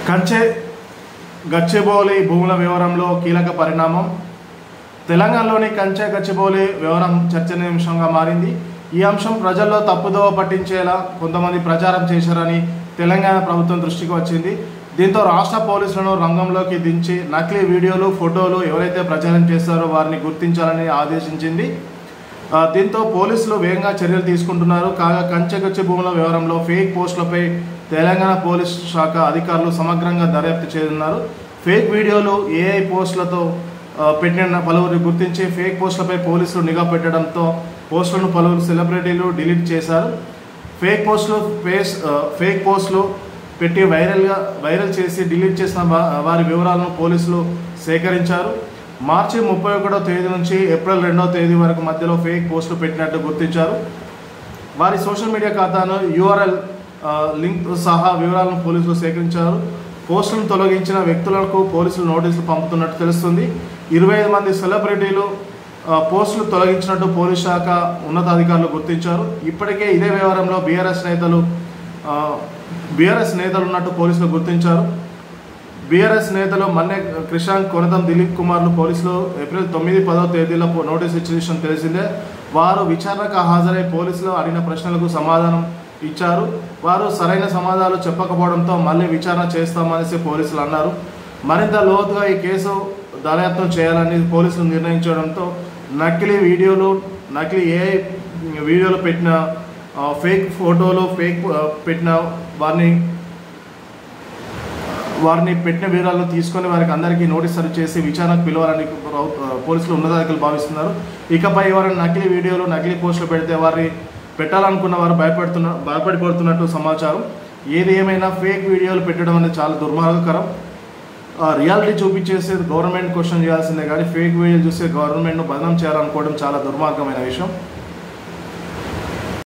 కంచె గచ్చిబౌలి భూముల వివరంలో కీలక పరిణామం. తెలంగాణలోని కంచె గచ్చిబౌలి వివరం చర్చనీయాంశంగా మారింది. ఈ అంశం ప్రజల్లో తప్పుదోవ పట్టించేలా కొంతమంది ప్రచారం చేశారని తెలంగాణ ప్రభుత్వం దృష్టికి వచ్చింది. దీంతో రాష్ట్ర పోలీసులను రంగంలోకి దించి నకిలీ వీడియోలు, ఫోటోలు ఎవరైతే ప్రచారం చేస్తారో వారిని గుర్తించాలని ఆదేశించింది. దీంతో పోలీసులు వేగంగా చర్యలు తీసుకుంటున్నారు. కాగా కంచె గచ్చి భూముల వివరంలో ఫేక్ పోస్టులపై తెలంగాణ పోలీస్ శాఖ అధికారులు సమగ్రంగా దర్యాప్తు చేయనున్నారు. ఫేక్ వీడియోలు, ఏఐ పోస్టులతో పెట్టిన పలువురు గుర్తించి ఫేక్ పోస్టులపై పోలీసులు నిఘా పెట్టడంతో పోస్టులను పలువురు సెలబ్రిటీలు డిలీట్ చేశారు. ఫేక్ పోస్టులు పెట్టి వైరల్ చేసి డిలీట్ చేసిన వారి వివరాలను పోలీసులు సేకరించారు. మార్చి 31వ తేదీ నుంచి ఏప్రిల్ 2వ తేదీ వరకు మధ్యలో ఫేక్ పోస్టులు పెట్టినట్టు గుర్తించారు. వారి సోషల్ మీడియా ఖాతాను URL లింక్ సహా వివరాలను పోలీసులు సేకరించారు. పోస్టులను తొలగించిన వ్యక్తులకు పోలీసులు నోటీసులు పంపుతున్నట్టు తెలుస్తుంది. 25 మంది సెలబ్రిటీలు పోస్టులు తొలగించినట్టు పోలీస్ శాఖ ఉన్నతాధికారులు గుర్తించారు. ఇప్పటికే ఇదే వ్యవహారంలో బీఆర్ఎస్ నేతలు ఉన్నట్టు పోలీసులు గుర్తించారు. బీఆర్ఎస్ నేతలు మన్నె క్రిషాంక్, కొనతం దిలీప్ కుమార్లు పోలీసులు ఏప్రిల్ 9, 10వ తేదీలో నోటీసు ఇచ్చిన విషయం తెలిసిందే. వారు విచారణకు హాజరై పోలీసులు అడిగిన ప్రశ్నలకు సమాధానం ఇచ్చారు. వారు సరైన సమాధానాలు చెప్పకపోవడంతో మళ్ళీ విచారణ చేస్తామనేసి పోలీసులు అన్నారు. మరింత లోతుగా ఈ కేసు దర్యాప్తు చేయాలని పోలీసులు నిర్ణయించడంతో నకిలీ వీడియోలు, నకిలీ ఏఐ వీడియోలు పెట్టిన ఫేక్ ఫోటోలు, పెట్టిన వారిని పెట్టిన వివరాలను తీసుకొని వారికి అందరికీ నోటీస్ సర్వ్ చేసి విచారణకు పిలవాలని పోలీసులు ఉన్నతాధికారులు భావిస్తున్నారు. ఇకపై ఎవరైనా నకిలీ వీడియోలు, నకిలీ పోస్టులు పెడితే వారిని పెట్టాలనుకున్న వారు భయపడిపోతున్నట్టు సమాచారం. ఏది ఏమైనా ఫేక్ వీడియోలు పెట్టడం అనేది చాలా దుర్మార్గకరం. రియాలిటీ చూపించేసి గవర్నమెంట్ క్వశ్చన్ చేయాల్సిందే కానీ ఫేక్ వీడియోలు చూస్తే గవర్నమెంట్ను బదనాం చేయాలనుకోవడం చాలా దుర్మార్గమైన విషయం.